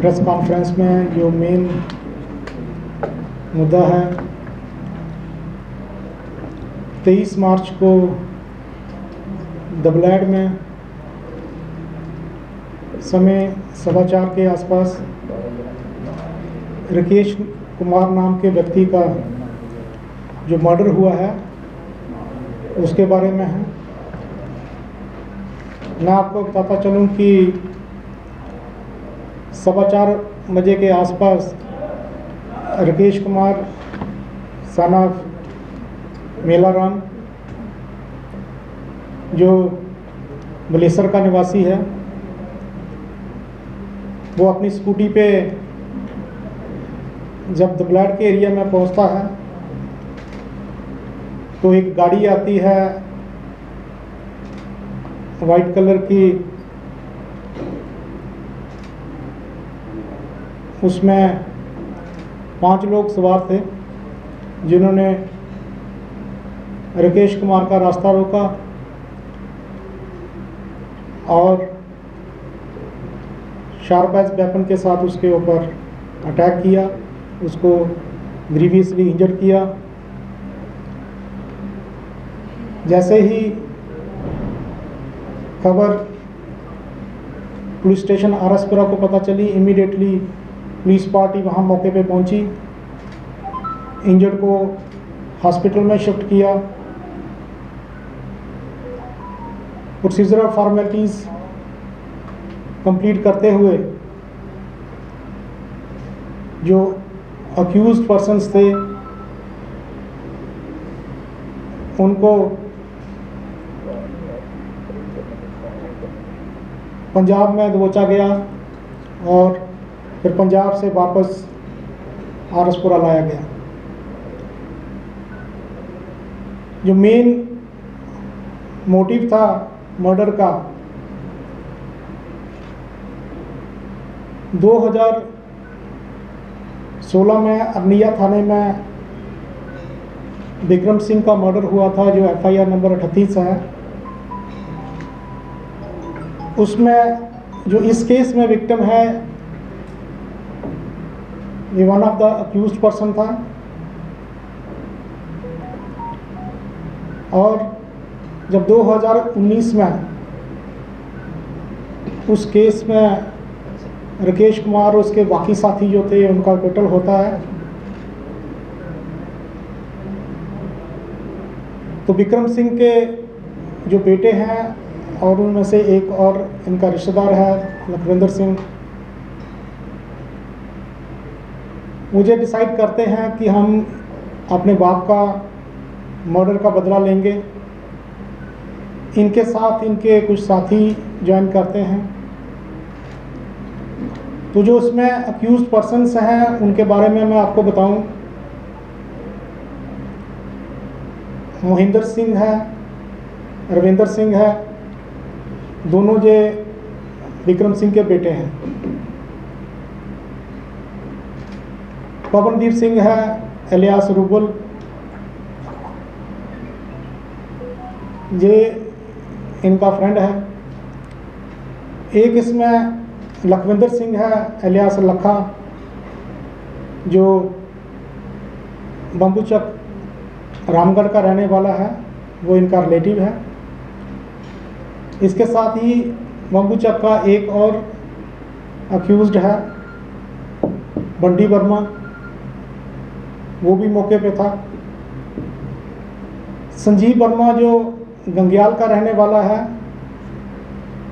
Press conference में जो main मुद्दा है, 23 मार्च को दबलैड में समय 4:15 के आसपास राकेश कुमार नाम के व्यक्ति का जो मर्डर हुआ है उसके बारे में है। मैं आपको बताता चलूं कि 4:15 बजे के आसपास राकेश कुमार सन ऑफ मेलाराम जो बलेसर का निवासी है, वो अपनी स्कूटी पे जब दबलैड के एरिया में पहुंचता है तो एक गाड़ी आती है वाइट कलर की, उसमें 5 लोग सवार थे जिन्होंने राकेश कुमार का रास्ता रोका और शार्प एज वेपन के साथ उसके ऊपर अटैक किया, उसको ग्रीवियसली इंजर्ड किया। जैसे ही खबर पुलिस स्टेशन आरएसपुरा को पता चली, इमीडिएटली पुलिस पार्टी वहाँ मौके पे पहुँची, इंजर्ड को हॉस्पिटल में शिफ्ट किया। प्रोसीजरल फॉर्मेलिटीज़ कंप्लीट करते हुए जो अक्यूज्ड पर्सन्स थे उनको पंजाब में दबोचा गया और फिर पंजाब से वापस आरएसपुरा लाया गया। जो मेन मोटिव था मर्डर का, 2016 में अरनिया थाने में विक्रम सिंह का मर्डर हुआ था जो FIR नंबर 38 है। उसमें जो इस केस में विक्टिम है ये one of the accused person था और जब 2019 में उस केस में राकेश कुमार और उसके बाकी साथी जो थे उनका टोटल होता है, तो विक्रम सिंह के जो बेटे हैं और उनमें से एक और इनका रिश्तेदार है लखविंदर सिंह, मुझे डिसाइड करते हैं कि हम अपने बाप का मर्डर का बदला लेंगे। इनके साथ इनके कुछ साथी ज्वाइन करते हैं। तो जो उसमें अक्यूज्ड पर्सन्स हैं उनके बारे में मैं आपको बताऊं, मोहिंदर सिंह है, रविंदर सिंह है, दोनों जो विक्रम सिंह के बेटे हैं। पवनदीप सिंह है एलियास रूबल, ये इनका फ्रेंड है। एक इसमें लखविंदर सिंह है एलियास लखा जो बम्बूचक रामगढ़ का रहने वाला है, वो इनका रिलेटिव है। इसके साथ ही बम्बूचक का एक और अक्यूज्ड है बंटी वर्मा, वो भी मौके पे था। संजीव वर्मा जो गंग्याल का रहने वाला है,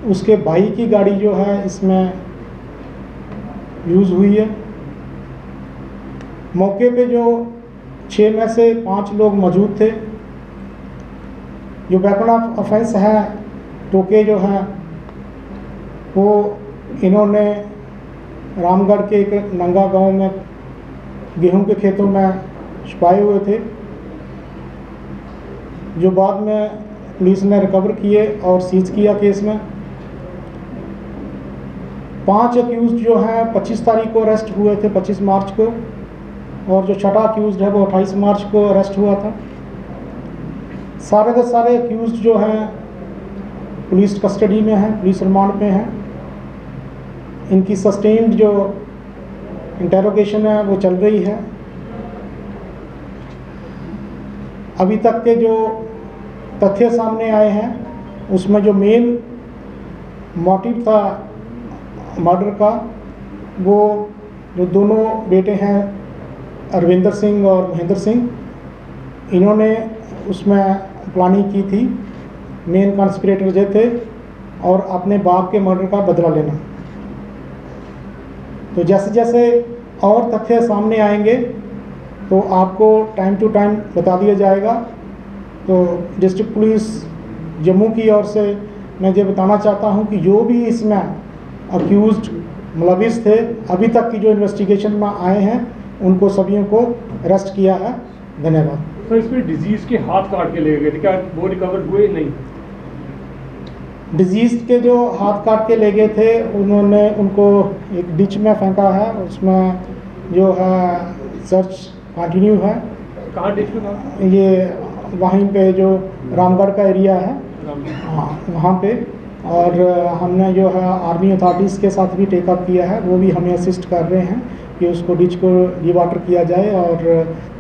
उसके भाई की गाड़ी जो है इसमें यूज़ हुई है। मौके पे जो 6 में से 5 लोग मौजूद थे। जो वेपन ऑफ ऑफेंस है, टोके जो हैं वो इन्होंने रामगढ़ के एक नंगा गांव में गेहूं के खेतों में छुपाए हुए थे, जो बाद में पुलिस ने रिकवर किए और सीज किया केस में। 5 अक्यूज्ड जो हैं 25 तारीख को अरेस्ट हुए थे, 25 मार्च को, और जो 6ठा अक्यूज्ड है वो 28 मार्च को अरेस्ट हुआ था। सारे के सारे अक्यूज्ड जो हैं पुलिस कस्टडी में हैं, पुलिस रिमांड पे हैं। इनकी सस्टेन्ड जो इंटेरोगेशन है वो चल रही है। अभी तक के जो तथ्य सामने आए हैं उसमें जो मेन मोटिव था मर्डर का, वो जो दोनों बेटे हैं अरविंदर सिंह और महेंद्र सिंह, इन्होंने उसमें प्लानिंग की थी। मेन कॉन्स्पिरेटर जो थे और अपने बाप के मर्डर का बदला लेना। तो जैसे जैसे और तथ्य सामने आएंगे तो आपको टाइम टू टाइम बता दिया जाएगा। तो डिस्ट्रिक्ट पुलिस जम्मू की ओर से मैं ये बताना चाहता हूँ कि जो भी इसमें अक्यूज्ड मुलविस थे, अभी तक की जो इन्वेस्टिगेशन में आए हैं उनको सभी को अरेस्ट किया है। धन्यवाद। सर, इसमें डिजीज़ के हाथ काट के ले गए थे, क्या वो रिकवर हुए? नहीं। डिजीज़ के जो हाथ काट के ले गए थे उन्होंने उनको एक डिच में फेंका है, उसमें जो है सर्च कंटिन्यू है। कहाँ डिच में था? ये वहीं पे जो रामगढ़ का एरिया है, हाँ वहाँ पे। और हमने जो है आर्मी अथॉरिटीज़ के साथ भी टेकअप किया है, वो भी हमें असिस्ट कर रहे हैं कि उसको डिच को डिवाटर किया जाए और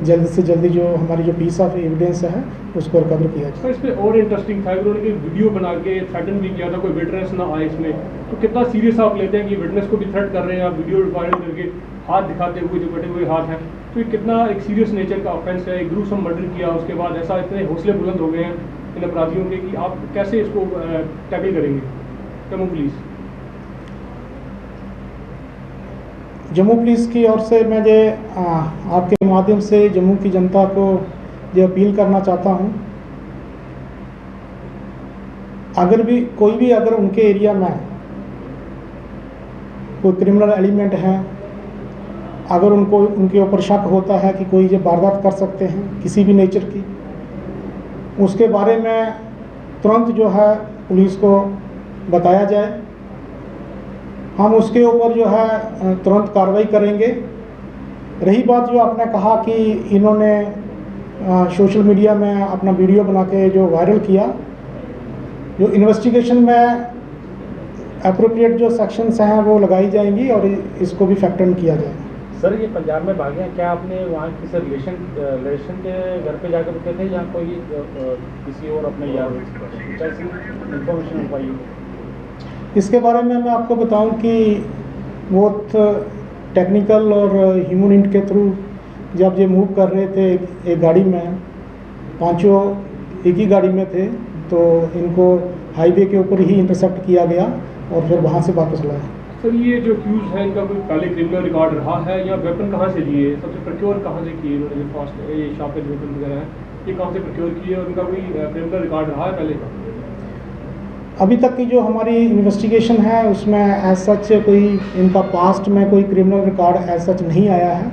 जल्दी से जल्दी जो हमारी जो पीस ऑफ एविडेंस है उसको रिकवर किया जाए। सर, इसमें और इंटरेस्टिंग था कि उन्होंने एक वीडियो बना के थ्रेटन भी किया था, कोई विटनेस ना आए इसमें। तो कितना सीरियस आप लेते हैं कि विटनेस को भी थ्रेट कर रहे हैं आप, वीडियो रिकॉर्डिंग करके हाथ दिखाते हुए जो कटे हुए हाथ हैं, तो ये कितना एक सीरियस नेचर का ऑफेंस है। एक ग्रूसम मर्डर किया, उसके बाद ऐसा इतने हौसले बुलंद हो गए हैं इन अपराधियों के कि आप कैसे इसको टैकल करेंगे जम्मू पुलिस? जम्मू पुलिस की ओर से मैं ये आपके माध्यम से जम्मू की जनता को ये अपील करना चाहता हूँ, अगर भी कोई भी अगर उनके एरिया में कोई क्रिमिनल एलिमेंट है, अगर उनको उनके ऊपर शक होता है कि कोई ये वारदात कर सकते हैं किसी भी नेचर की, उसके बारे में तुरंत जो है पुलिस को बताया जाए। हम उसके ऊपर जो है तुरंत कार्रवाई करेंगे। रही बात जो आपने कहा कि इन्होंने सोशल मीडिया में अपना वीडियो बना के जो वायरल किया, जो इन्वेस्टिगेशन में अप्रोप्रिएट जो सेक्शंस हैं वो लगाई जाएंगी और इसको भी फैक्टर किया जाएगा। सर, ये पंजाब में भागे हैं, क्या आपने वहाँ किसी रिलेशन के घर पे जाकर रुके थे या कोई किसी और अपने यार इन्फॉर्मेशन हो पाई? इसके बारे में मैं आपको बताऊं कि बहुत टेक्निकल और ह्यूमन इंट के थ्रू जब ये मूव कर रहे थे एक गाड़ी में, पांचों एक ही गाड़ी में थे, तो इनको हाईवे के ऊपर ही इंटरसेप्ट किया गया और फिर वहाँ से वापस लाया। सर, ये जो अक्यूज है इनका कोई पहले क्रिमिनल रिकॉर्ड रहा है या वेपन कहाँ से लिए, सबसे प्रोक्योर कहाँ से किए इन्होंने? फास्ट ये शार्पेज वेपन वगैरह है, ये कहाँ से प्रोक्योर किए और इनका कोई क्रिमिनल रिकॉर्ड रहा है पहले का? अभी तक की जो हमारी इन्वेस्टिगेशन है उसमें एज सच कोई इनका पास्ट में कोई क्रिमिनल रिकॉर्ड एज सच नहीं आया है।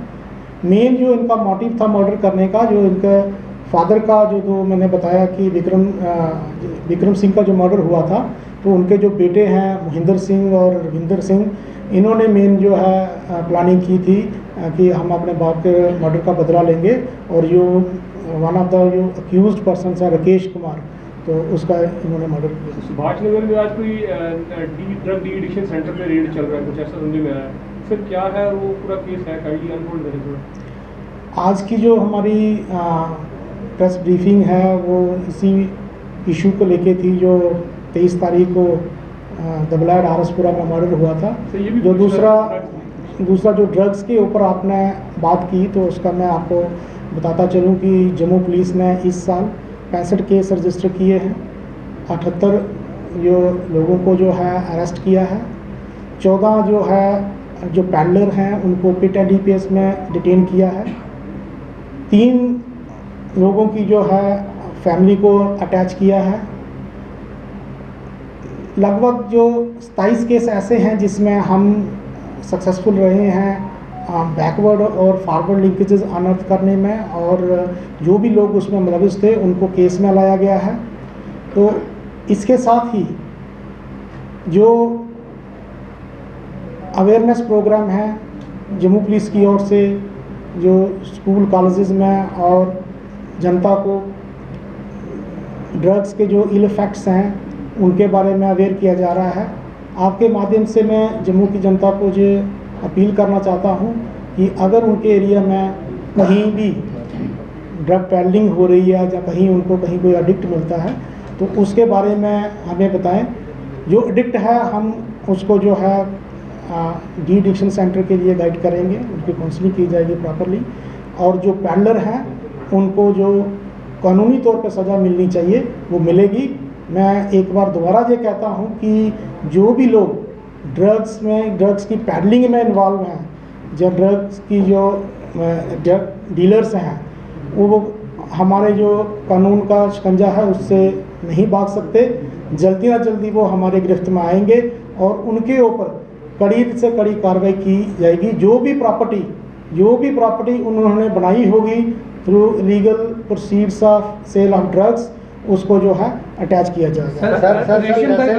मेन जो इनका मोटिव था मर्डर करने का, जो इनके फादर का जो मैंने बताया कि विक्रम सिंह का जो मर्डर हुआ था, तो उनके जो बेटे हैं महेंद्र सिंह और रविंदर सिंह, इन्होंने मेन जो है प्लानिंग की थी कि हम अपने बाप के मर्डर का बदला लेंगे। और जो वन ऑफ द जो अक्यूज्ड पर्सन है राकेश कुमार, तो उसका इन्होंने मर्डर किया। सुभाष नगर में आज कोई ड्रग डी एडिक्शन सेंटर पे रेड चल रहा है, कुछ ऐसा सुनने में आया है। सर, क्या है वो पूरा केस है, काइंडली अनफोल्ड करें थोड़ा। आज की जो हमारी प्रेस ब्रीफिंग है वो इसी इशू को लेके थी, जो 23 तारीख को दबलाड आरसपुरा में मर्डर हुआ था। जो दूसरा जो ड्रग्स के ऊपर आपने बात की, तो उसका मैं आपको बताता चलूँ कि जम्मू पुलिस ने इस साल 65 केस रजिस्टर किए हैं, 78 जो लोगों को जो है अरेस्ट किया है, 14 जो है जो पैडलर हैं उनको पिट एंड डीपीएस में डिटेन किया है, 3 लोगों की जो है फैमिली को अटैच किया है। लगभग जो 27 केस ऐसे हैं जिसमें हम सक्सेसफुल रहे हैं बैकवर्ड और फॉरवर्ड लिंकेजेस अनर्थ करने में, और जो भी लोग उसमें मुलविस थे उनको केस में लाया गया है। तो इसके साथ ही जो अवेयरनेस प्रोग्राम है जम्मू पुलिस की ओर से, जो स्कूल कॉलेजेस में और जनता को ड्रग्स के जो इल इफेक्ट्स हैं उनके बारे में अवेयर किया जा रहा है। आपके माध्यम से मैं जम्मू की जनता को जो अपील करना चाहता हूँ कि अगर उनके एरिया में कहीं भी ड्रग पैडलिंग हो रही है या कहीं उनको कहीं कोई एडिक्ट मिलता है तो उसके बारे में हमें बताएं। जो एडिक्ट है हम उसको जो है डी एडिक्शन सेंटर के लिए गाइड करेंगे, उनकी काउंसलिंग की जाएगी प्रॉपरली। और जो पैडलर हैं उनको जो कानूनी तौर पर सज़ा मिलनी चाहिए वो मिलेगी। मैं एक बार दोबारा ये कहता हूँ कि जो भी लोग ड्रग्स की पैडलिंग में इन्वॉल्व हैं, जो ड्रग्स की जो डीलर्स हैं, वो हमारे जो कानून का शिकंजा है उससे नहीं भाग सकते। जल्दी ना जल्दी वो हमारे गिरफ्त में आएंगे और उनके ऊपर कड़ी से कड़ी कार्रवाई की जाएगी। जो भी प्रॉपर्टी उन्होंने बनाई होगी through legal proceeds of sale of drugs, उसको जो है अटैच किया जाएगा। सर रेशमगढ़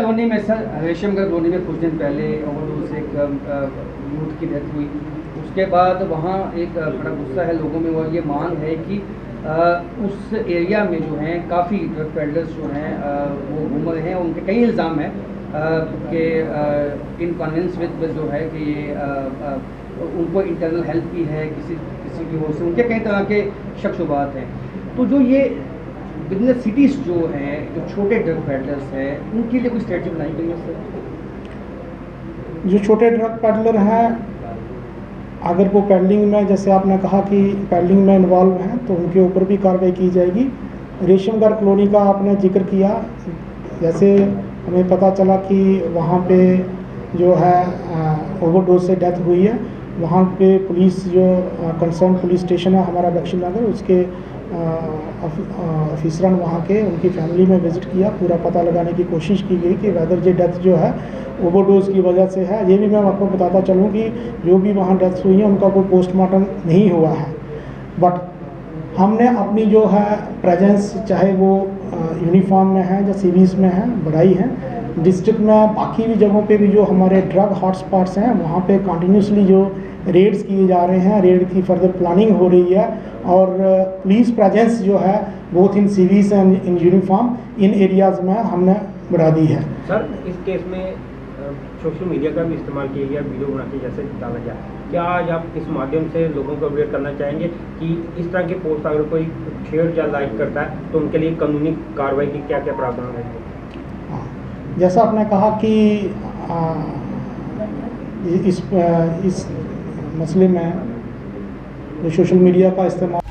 कॉलोनी में कुछ दिन पहले ओवरडोज से एक यूथ की डेथ हुई, उसके बाद वहाँ एक बड़ा गुस्सा है लोगों में और ये मांग है कि उस एरिया में जो हैं काफ़ी ड्रग पेडलर्स जो हैं वो घूम रहे हैं। उनके कई इल्ज़ाम हैं कि इन कन्विंस विद जो है कि ये उनको इंटरनल हेल्प की है किसी की ओर से, उनके कई तरह के शक शुबात हैं। तो जो ये बिजनेस सिटीज़ जो हैं, जो छोटे ड्रग पेडलर्स हैं, उनके लिए कोई स्ट्रेटजी बनाई गई है सर? जो छोटे ड्रग पेडलर हैं, अगर वो पैडलिंग में, जैसे आपने कहा कि पैडलिंग में इन्वॉल्व हैं, तो उनके ऊपर भी कार्रवाई की जाएगी। रेशमगढ़ कॉलोनी का आपने जिक्र किया, जैसे हमें पता चला कि वहाँ पे जो है ओवरडोज से डेथ हुई है। वहाँ पे पुलिस जो कंसर्न पुलिस स्टेशन है हमारा दक्षिण नगर, उसके ऑफिसरन वहाँ के उनकी फैमिली में विज़िट किया, पूरा पता लगाने की कोशिश की गई कि वेदर ये डेथ जो है ओवरडोज की वजह से है। ये भी मैं आपको बताता चलूँ कि जो भी वहाँ डेथ्स हुई हैं उनका कोई पोस्टमार्टम नहीं हुआ है, बट हमने अपनी जो है प्रेजेंस, चाहे वो यूनिफॉर्म में है या सिविल्स में है, बढ़ाई है। डिस्ट्रिक्ट में बाकी भी जगहों पे भी जो हमारे ड्रग हॉटस्पॉट्स हैं वहाँ पे कंटिन्यूसली जो रेड्स किए जा रहे हैं, रेड की फर्दर प्लानिंग हो रही है और पुलिस प्रेजेंस जो है both in civils and in uniform in areas में हमने बढ़ा दी है। सर इस केस में सोशल मीडिया का भी इस्तेमाल किया गया, वीडियो बना के जैसे डाला गया, क्या आज आप इस माध्यम से लोगों को अवेयर करना चाहेंगे कि इस तरह के पोस्ट अगर कोई शेयर या लाइक करता है तो उनके लिए कानूनी कार्रवाई की क्या क्या प्रावधान है? जैसा आपने कहा कि इस मसले में जो सोशल मीडिया का इस्तेमाल